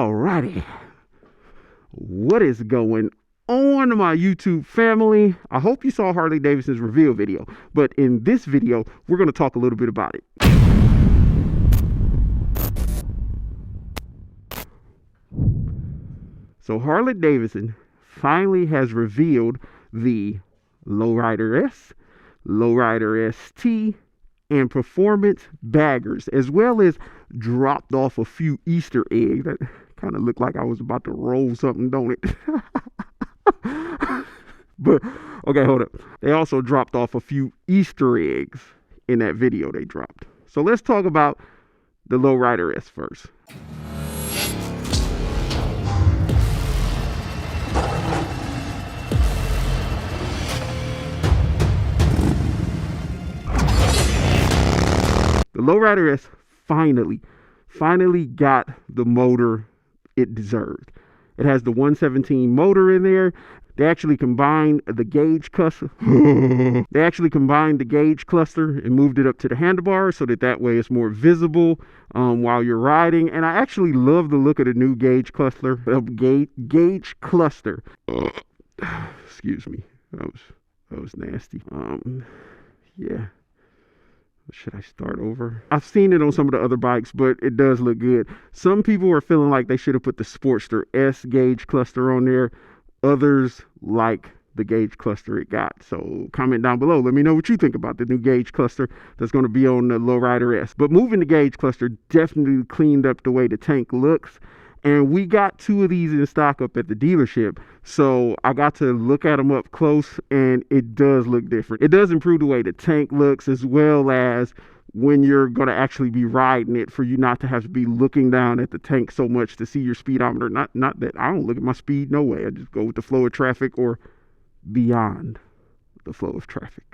Alrighty, what is going on, my YouTube family? I hope you saw Harley Davidson's reveal video, but in this video we're going to talk a little bit about it. So Harley Davidson finally has revealed the Lowrider S, Lowrider ST, and performance baggers, as well as dropped off a few Easter eggs that kind of looked like I was about to roll something, don't it? But okay, hold up. They also dropped off a few Easter eggs in that video they dropped. So let's talk about the Lowrider S first. The Lowrider S finally got the motor it deserved. It has the 117 motor in there. They actually combined the gauge cluster. They actually combined the gauge cluster and moved it up to the handlebar so that way it's more visible while you're riding. And I actually love the look of the new gauge cluster. Gauge cluster. Excuse me. That was nasty. Yeah. Should I start over? I've seen it on some of the other bikes, but it does look good. Some people are feeling like they should have put the Sportster S gauge cluster on there. Others like the gauge cluster it got. So comment down below. Let me know what you think about the new gauge cluster that's going to be on the Lowrider S. But moving the gauge cluster definitely cleaned up the way the tank looks. And we got two of these in stock up at the dealership. So I got to look at them up close, and it does look different. It does improve the way the tank looks, as well as when you're going to actually be riding it, for you not to have to be looking down at the tank so much to see your speedometer. Not that I don't look at my speed, no way. I just go with the flow of traffic or beyond the flow of traffic.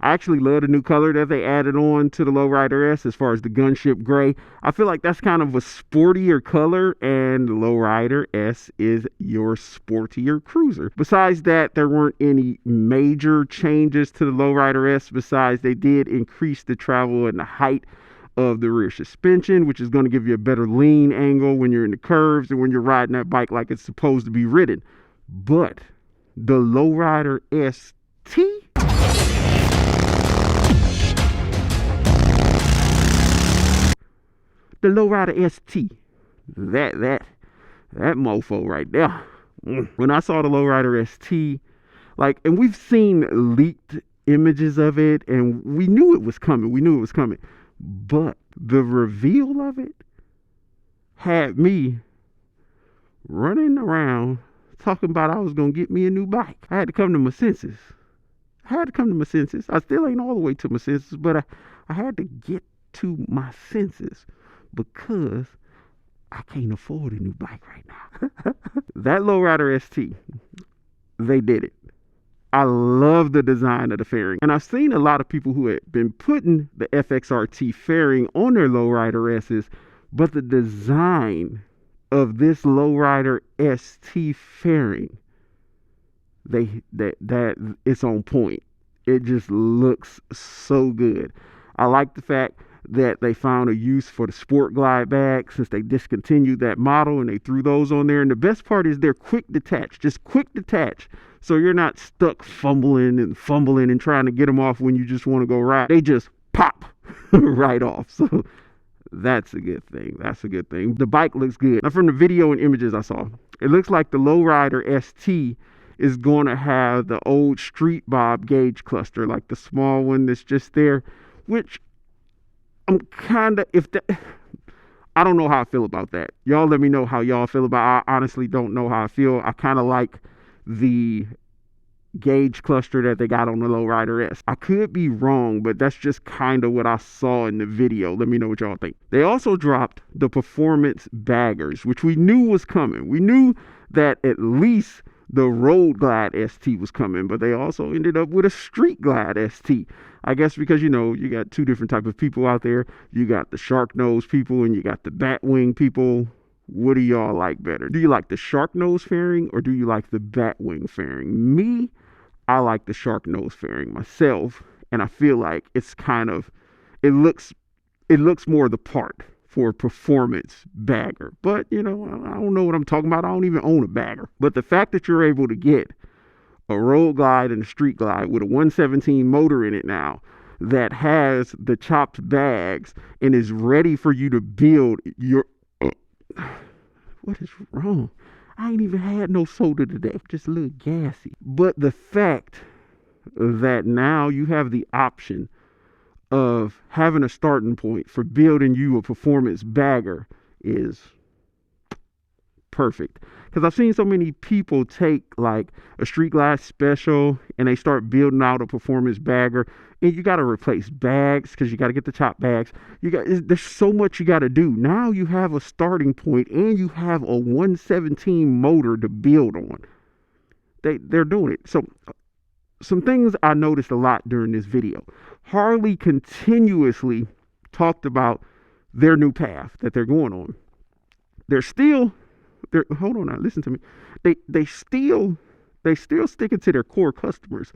I actually love the new color that they added on to the Lowrider S as far as the gunship gray. I feel like that's kind of a sportier color, and the Lowrider S is your sportier cruiser. Besides that, there weren't any major changes to the Lowrider S. Besides, they did increase the travel and the height of the rear suspension, which is going to give you a better lean angle when you're in the curves and when you're riding that bike like it's supposed to be ridden. But the Lowrider ST, the Lowrider ST, that mofo right there. When I saw the Lowrider ST, and we've seen leaked images of it, and we knew it was coming. But the reveal of it had me running around talking about I was gonna get me a new bike. I had to come to my senses. I still ain't all the way to my senses, but I had to get to my senses, because I can't afford a new bike right now. That Lowrider ST, they did it. I love the design of the fairing. And I've seen a lot of people who had been putting the FXRT fairing on their Lowrider S's, but the design of this Lowrider ST fairing, that it's on point. It just looks so good. I like the fact that they found a use for the Sport Glide bag, since they discontinued that model and they threw those on there. And the best part is they're quick detach, so you're not stuck fumbling and trying to get them off when you just want to go ride. They just pop right off. So that's a good thing. The bike looks good. Now, from the video and images I saw, it looks like the Lowrider ST is going to have the old Street Bob gauge cluster, like the small one that's just there, which I'm kind of, I don't know how I feel about that. Y'all let me know how y'all feel about it. I honestly don't know how I feel. I kind of like the gauge cluster that they got on the Lowrider S. I could be wrong, but that's just kind of what I saw in the video. Let me know what y'all think. They also dropped the performance baggers, which we knew was coming. We knew that at least the Road Glide ST was coming, but they also ended up with a Street Glide ST. I guess because, you got two different types of people out there. You got the shark nose people and you got the bat wing people. What do y'all like better? Do you like the shark nose fairing, or do you like the bat wing fairing? Me, I like the shark nose fairing myself, and I feel like it's kind of, it looks more the part for a performance bagger. But, you know, I don't know what I'm talking about. I don't even own a bagger. But the fact that you're able to get a road glide and a street glide with a 117 motor in it now that has the chopped bags and is ready for you to build your... what is wrong? I ain't even had no soda today. Just a little gassy. But the fact that now you have the option of having a starting point for building you a performance bagger is perfect. Because I've seen so many people take like a street glide special and they start building out a performance bagger, and you got to replace bags because you got to get the top bags. There's so much you got to do. Now you have a starting point and you have a 117 motor to build on. They're doing it. So some things I noticed a lot during this video. Harley continuously talked about their new path that they're going on. Hold on now, listen to me. They still sticking to their core customers,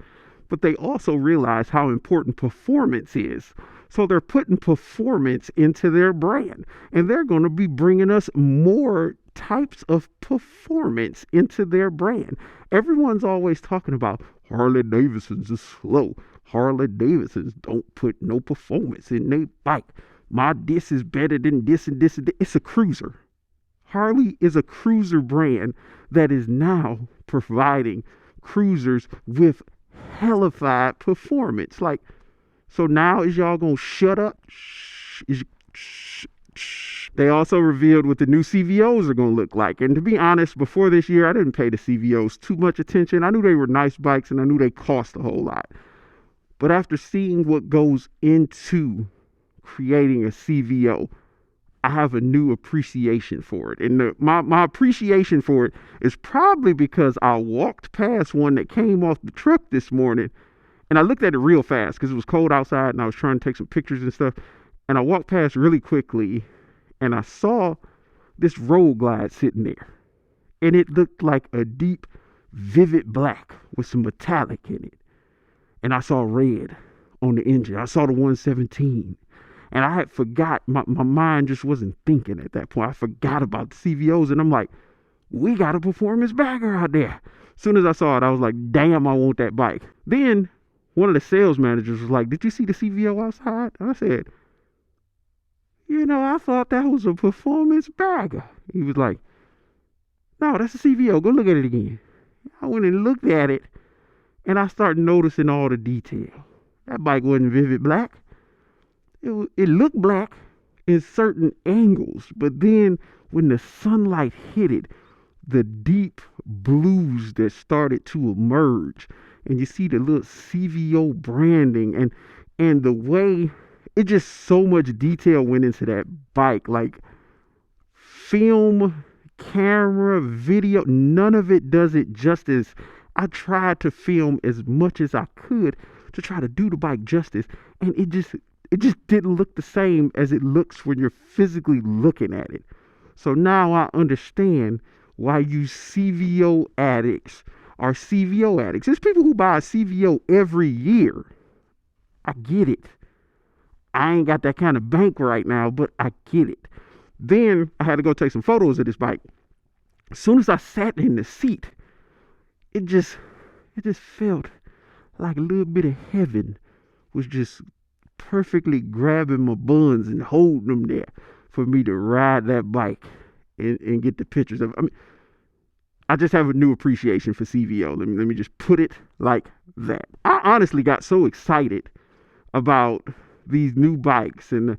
but they also realize how important performance is. So they're putting performance into their brand, and they're going to be bringing us more types of performance into their brand. Everyone's always talking about Harley-Davidson's is slow. Harley-Davidson's don't put no performance in their bike. My this is better than this and this and this. It's a cruiser. Harley is a cruiser brand that is now providing cruisers with hellified performance. Like, so now is y'all gonna shut up? They also revealed what the new CVOs are gonna look like. And to be honest, before this year, I didn't pay the CVOs too much attention. I knew they were nice bikes and I knew they cost a whole lot. But after seeing what goes into creating a CVO, I have a new appreciation for it. And my appreciation for it is probably because I walked past one that came off the truck this morning, and I looked at it real fast because it was cold outside and I was trying to take some pictures and stuff. And I walked past really quickly and I saw this road glide sitting there. And it looked like a deep, vivid black with some metallic in it. And I saw red on the engine. I saw the 117. And I had forgot, my mind just wasn't thinking at that point. I forgot about the CVOs, and I'm like, we got a performance bagger out there. As soon as I saw it, I was like, damn, I want that bike. Then one of the sales managers was like, did you see the CVO outside? And I said, you know, I thought that was a performance bagger. He was like, no, that's a CVO. Go look at it again. I went and looked at it, and I started noticing all the detail. That bike wasn't vivid black. It looked black in certain angles, but then when the sunlight hit it, the deep blues that started to emerge, and you see the little CVO branding and the way it just so much detail went into that bike, like film, camera, video, none of it does it justice. I tried to film as much as I could to try to do the bike justice, and it just didn't look the same as it looks when you're physically looking at it. So now I understand why you CVO addicts are CVO addicts. There's people who buy a CVO every year. I get it. I ain't got that kind of bank right now, but I get it. Then I had to go take some photos of this bike. As soon as I sat in the seat, it just felt like a little bit of heaven was just perfectly grabbing my buns and holding them there for me to ride that bike and get the pictures of it. I mean, I just have a new appreciation for CVO. Let me just put it like that. I honestly got so excited about these new bikes and the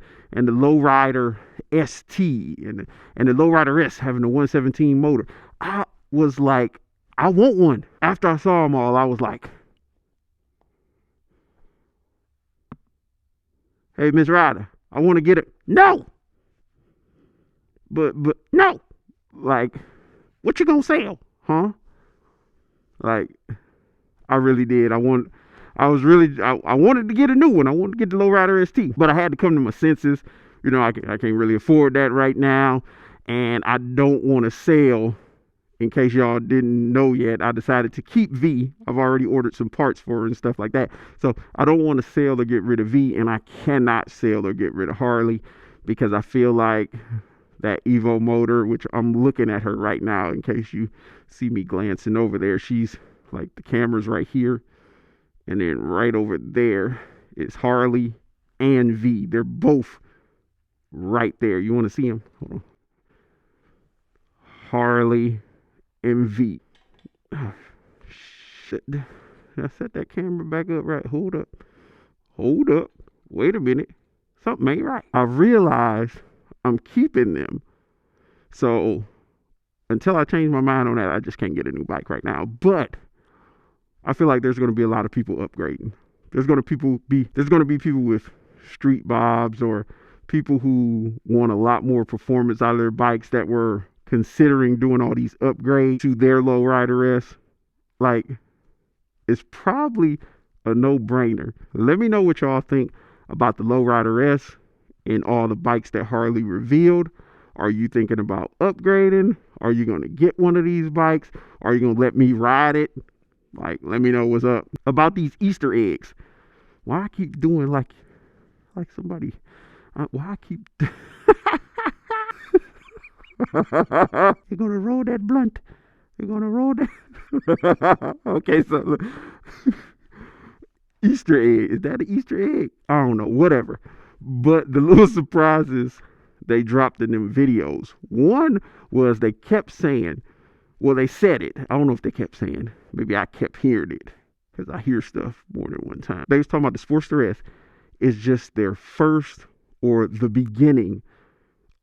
Lowrider ST and the Lowrider S having the 117 motor. I was like, I want one. After I saw them all, I was like, hey, Miss Ryda, I want to get it. No. But no. Like, what you gonna sell? Huh? Like, I really did. I wanted to get a new one. I wanted to get the Lowrider ST, but I had to come to my senses. You know, I can't really afford that right now, and I don't want to sell. In case y'all didn't know yet, I decided to keep V. I've already ordered some parts for her and stuff like that. So I don't want to sell or get rid of V, and I cannot sell or get rid of Harley because I feel like that Evo motor, which I'm looking at her right now in case you see me glancing over there. She's like, the camera's right here. And then right over there is Harley and V. They're both right there. You want to see them? Hold on. Harley and V. Oh, shit. Did I set that camera back up right? Hold up. Hold up. Wait a minute. Something ain't right. I realized I'm keeping them. So until I change my mind on that, I just can't get a new bike right now. But I feel like there's going to be a lot of people upgrading. There's going to be people with street bobs, or people who want a lot more performance out of their bikes that were considering doing all these upgrades to their Lowrider S. Like, it's probably a no-brainer. Let me know what y'all think about the Lowrider S and all the bikes that Harley revealed. Are you thinking about upgrading? Are you going to get one of these bikes? Are you going to let me ride it? Like, let me know what's up about these Easter eggs. Why I keep doing like somebody? Why I keep? You're gonna roll that blunt. You're gonna roll that. Okay, so look. Easter egg. Is that an Easter egg? I don't know. Whatever. But the little surprises they dropped in them videos. One was they kept saying, well, they said it. I don't know if they kept saying. Maybe I kept hearing it, because I hear stuff more than one time. They was talking about the Sportster S is just their first, or the beginning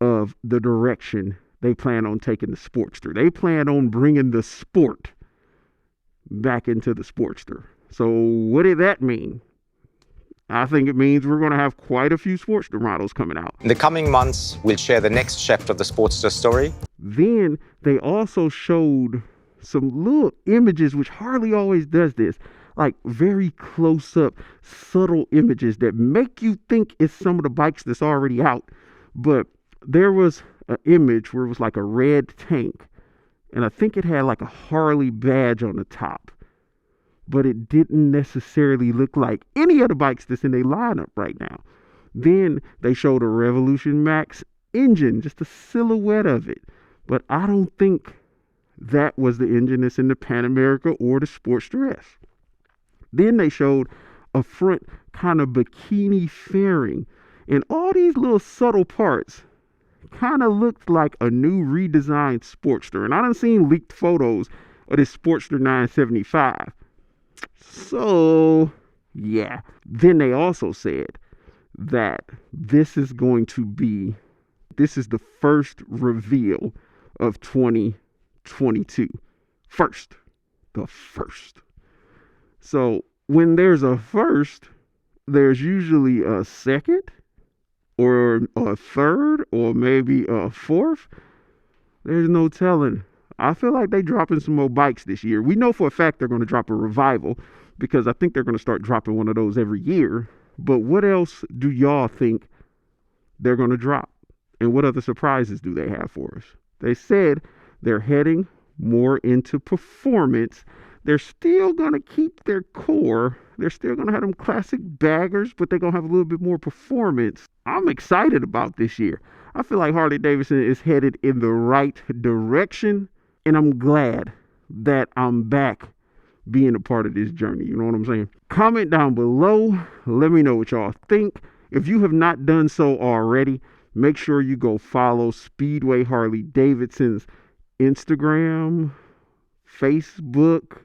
of the direction they plan on taking the Sportster. They plan on bringing the sport back into the Sportster. So what did that mean? I think it means we're going to have quite a few Sportster models coming out. In the coming months, we'll share the next chapter of the Sportster story. Then they also showed some little images, which Harley always does this, like very close up, subtle images that make you think it's some of the bikes that's already out. But there was an image where it was like a red tank, and I think it had like a Harley badge on the top, but it didn't necessarily look like any of the bikes that's in their lineup right now. Then they showed a Revolution Max engine, just a silhouette of it, but I don't think that was the engine that's in the Pan America or the Sportster S. Then they showed a front kind of bikini fairing, and all these little subtle parts kind of looked like a new redesigned Sportster. And I done seen leaked photos of this Sportster 975. So, yeah. Then they also said that this is the first reveal of 2022. The first. So when there's a first, there's usually a second, or a third, or maybe a fourth. There's no telling. I feel like they're dropping some more bikes this year. We know for a fact they're going to drop a Revival, because I think they're going to start dropping one of those every year. But what else do y'all think they're going to drop? And what other surprises do they have for us? They said they're heading more into performance. They're still going to keep their core. They're still going to have them classic baggers, but they're going to have a little bit more performance. I'm excited about this year. I feel like Harley-Davidson is headed in the right direction, and I'm glad that I'm back being a part of this journey. You know what I'm saying? Comment down below. Let me know what y'all think. If you have not done so already, make sure you go follow Speedway Harley-Davidson's Instagram, Facebook,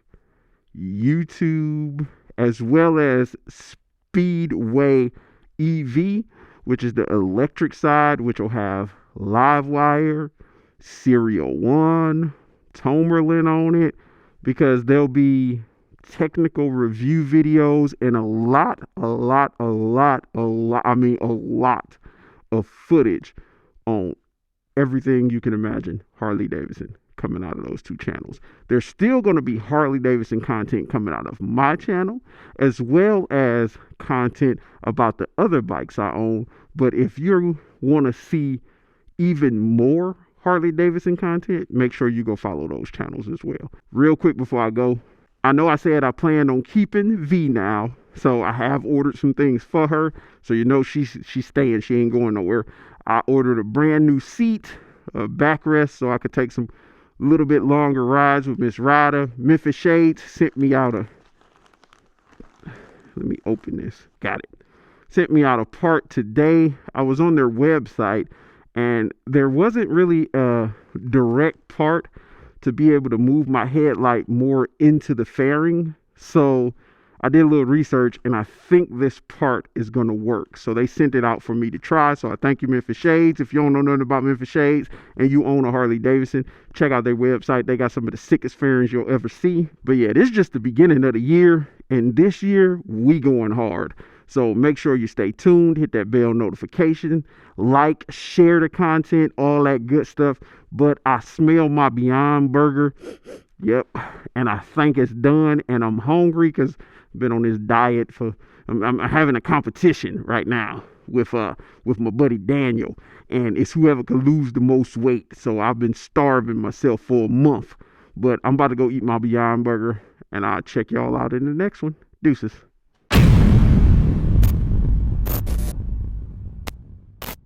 YouTube, as well as Speedway EV, which is the electric side, which will have Livewire, Serial One, Tomerlin on it, because there'll be technical review videos and a lot of footage on everything you can imagine Harley-Davidson coming out of those two channels. There's still going to be Harley-Davidson content coming out of my channel, as well as content about the other bikes I own. But if you want to see even more Harley-Davidson content, make sure you go follow those channels as well. Real quick before I go, I know I said I plan on keeping V now, so I have ordered some things for her. So you know she's staying. She ain't going nowhere. I ordered a brand new seat, a backrest, so I could take some little bit longer rides with Miss Ryda. Memphis Shades sent me out a, let me open this, got it. Sent me out a part today. I was on their website and there wasn't really a direct part to be able to move my headlight more into the fairing. So I did a little research and I think this part is going to work. So they sent it out for me to try. So I thank you, Memphis Shades. If you don't know nothing about Memphis Shades and you own a Harley Davidson, check out their website. They got some of the sickest fairings you'll ever see. But yeah, this is just the beginning of the year. And this year we going hard. So make sure you stay tuned, hit that bell notification, like, share the content, all that good stuff. But I smell my Beyond Burger. Yep. And I think it's done. And I'm hungry because I've been on this diet for, I'm having a competition right now with my buddy Daniel. And it's whoever can lose the most weight. So I've been starving myself for a month. But I'm about to go eat my Beyond Burger. And I'll check y'all out in the next one. Deuces.